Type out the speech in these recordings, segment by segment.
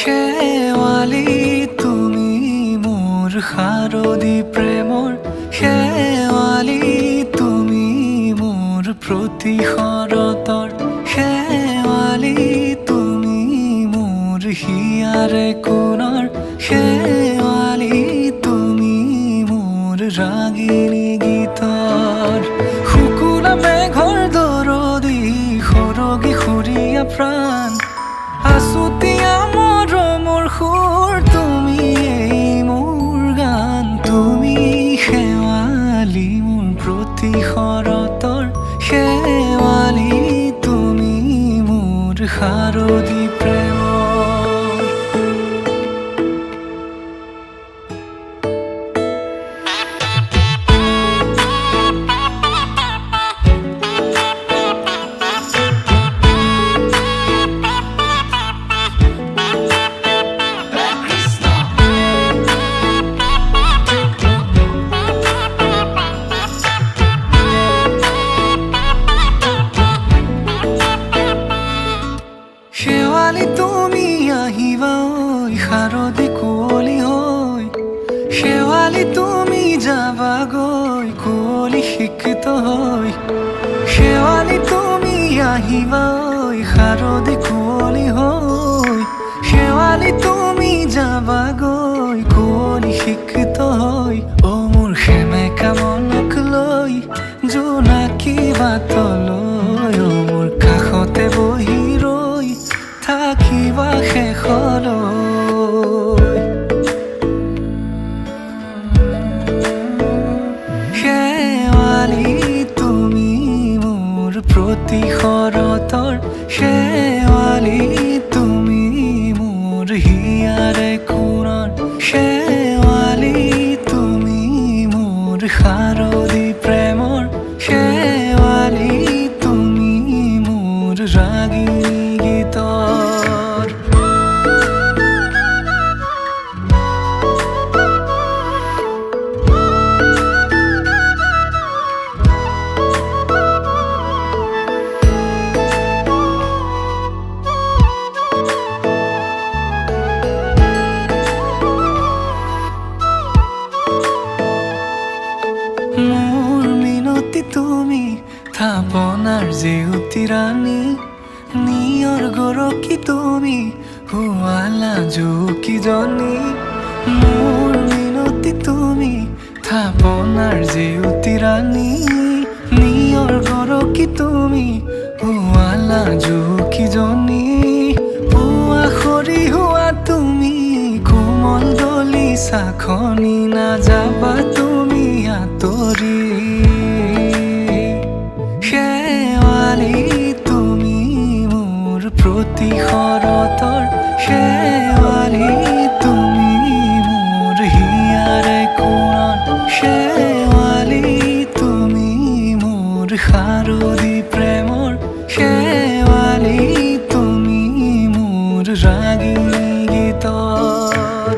শেৱালি তুমি মোৰ শাৰদী প্ৰেমৰ শেৱালি তুমি মোৰ প্ৰতি শৰতৰ শেৱালি তুমি মোৰ হিয়াৰে কোণৰ শেৱালি তুমি মোৰ ৰাগিনী গীতৰ শুকুলা মেঘৰ দৰদি সৰগী সুৰীয়া প্ৰাণ আছুতীয়া মৰমৰ সুৰ তুমি মোৰ গান তুমি শেৱালি মোৰ প্ৰতি শৰতৰ শেৱালি তুমি মোৰ শাৰদী প্ৰেমৰ শেৱালি তুমি আহিবা ঐ শাৰদী কুঁৱলী হৈ শেৱালি তুমি যাবাগৈ কুঁৱলী শিক্ষিত হৈ শেৱালি তুমি আহিবা ঐ শাৰদী কুঁৱলী হৈ শেৱালি তুমি যাবাগৈ কুঁৱলী শিক্ষিত হৈ অ মোৰ সেমেকা মনক লৈ জোনাকী বাটলৈ অ মোৰ কাষতে বহি ৰৈ থাকিবা শেষলৈ শেৱালি তুমি মোৰ প্ৰতি শৰতৰ শেৱালি তুমি মোৰ হিয়াৰে কোণৰ শেৱালি তুমি মোৰ শাৰদী প্ৰেমৰ শেৱালি তুমি মোৰ ৰাগিনী গীতৰ মোৰ মিনতি তুমি থাপনাৰ জেউতি ৰাণী নিয়ৰ গৰকী তুমি শুৱালা জুকিজনী মোৰ মিনতি তুমি থাপনাৰ জেউতি ৰাণী নিয়ৰ গৰকী তুমি শুৱালা জুকিজনী পুৱা খৰি হোৱা তুমি কোমল দলি চাখনি নাযাবা তুমি আঁতৰি শেৱালি তুমি মোৰ প্ৰতি শৰতৰ শেৱালি তুমি মোৰ হিয়াৰে কোণৰ শেৱালি তুমি মোৰ শাৰদী প্ৰেমৰ শেৱালি তুমি মোৰ ৰাগিনী গীতৰ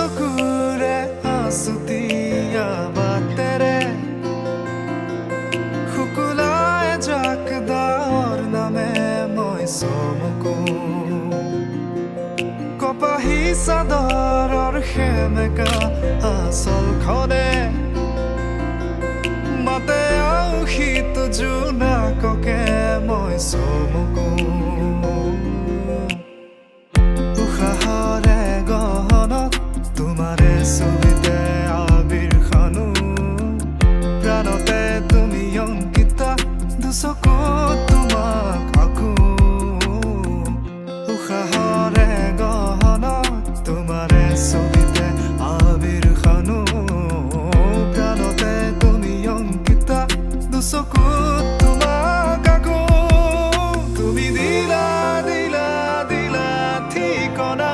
চকুৰে আছুতীয়া বাটেৰে শুকুলাই জাক দাৱৰ নামে মই চমকো কপাহী চাদৰৰ সেমেকা আঁচলখনে মাতে আউসীত জোনাককে মই চমকো উশাহৰে গহনত তোমাৰে ছবিতে আবিৰ খানো প্ৰাণতে তুমি অংকিতা দুচকুত তোমাক আঁকো উশাহৰে গহনত তোমাৰে ছবিতে আবিৰ খানো প্ৰাণতে তুমি অংকিতা দুচকুত তোমাক আঁকো তুমি দিলা দিলা দিলা ঠিকনা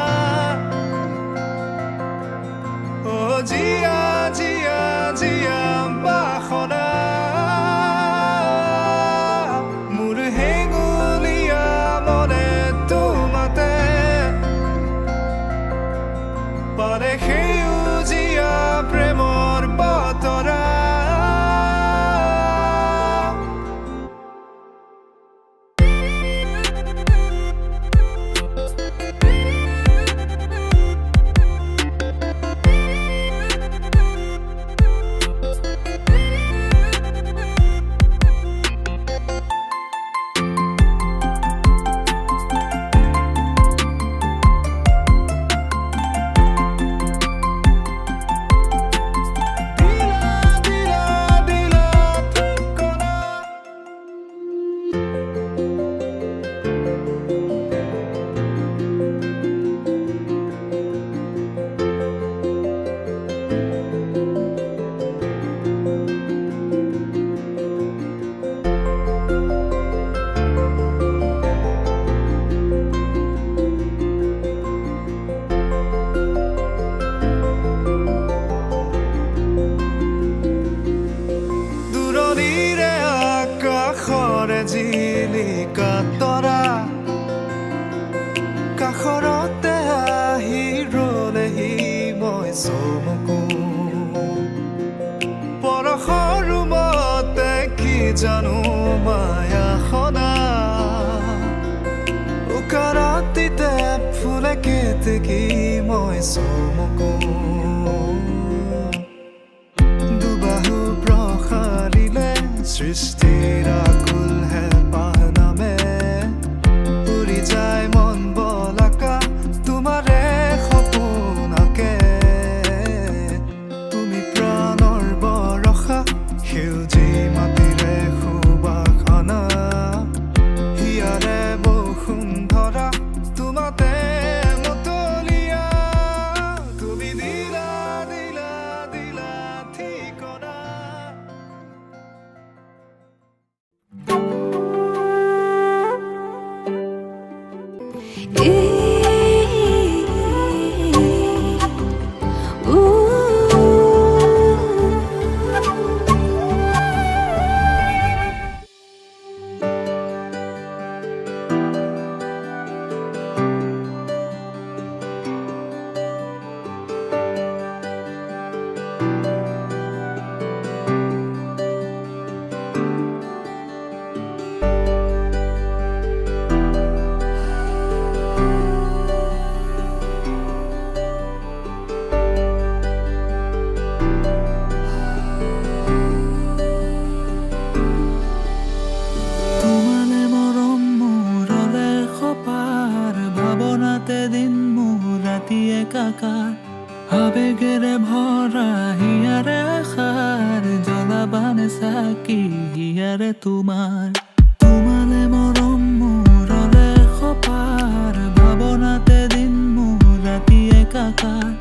অ জিয়া জিয়া জিয়া বাসনা মোৰ হেঙুলীয়া মনে তোমাতে পাৰে সেউজীয়া প্ৰেমৰ বতৰা জিলিকা তৰা কাষৰতে আহি ৰলেহি মই চমকো পৰশৰ ৰুমতে কি জানো মায়া সনা উকাৰতিতে ফুলে কেতেকী মই চমকো দুবাহু প্ৰসাৰিলে সৃষ্টিৰ আকুল হেঁপাহ নামে উৰি যায় মন বলাকা তোমাৰে সপোনকে তুমি প্ৰাণৰ বৰষা সেউজী মাটিৰে সুবাসনা হিয়াৰে বসুন্ধৰা তোমাতে মতলীয়া তুমি দিলা দিলা দিলা ঠিকনা আবেগেৰে ভৰা হিয়াৰে আশাৰ জ্বলাবানে চাকি হিয়াৰে তোমালে মৰম মোৰলে সপাৰ ভাৱনাতে দিন মোৰ ৰাতি একাকাৰ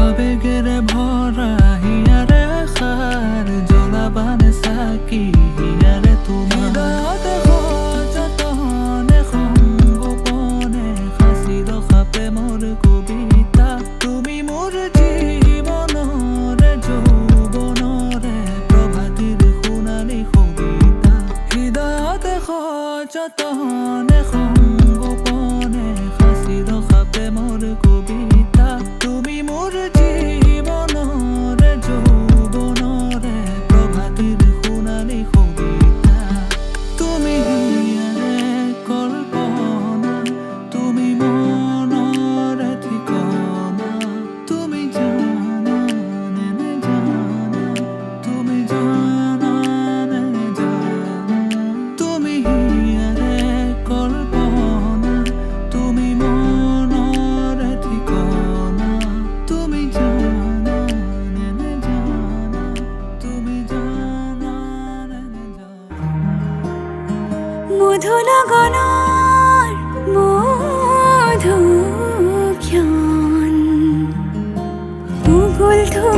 আবেগেৰে ভৰা হিয়াৰে আশাৰ জ্বলাবানে চাকি হিয়াৰে তোমাতে সযতনে সংগোপনে সাঁচি ৰখা প্ৰেমৰ কবিতা তুমি মোৰ জীৱনৰে যৌৱনৰে প্ৰভাতিৰ সোণালী কবিতা হৃদয়তে সযতনে সংগোপনে সাঁচি ৰখা প্ৰেমৰ কবিতা তুমি মোৰ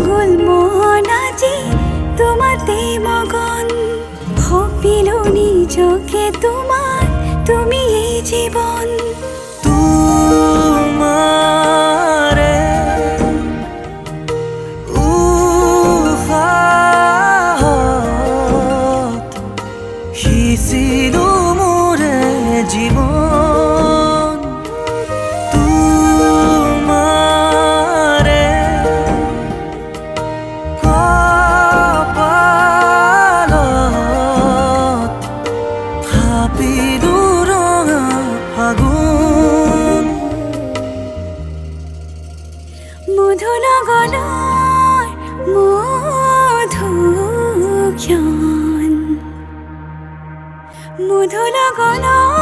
গ'ল মন আজি তোমাতে মগন ভাবিলো নিজকে তোমাৰ তুমি এই জীৱন তোমাৰে উশাহত সিঁচিলো মোৰে জীৱন তোমাৰে কপালত থাপিলো ৰঙা ফাগুন মধু লগনৰ মধুক্ষণ মধু লগনৰ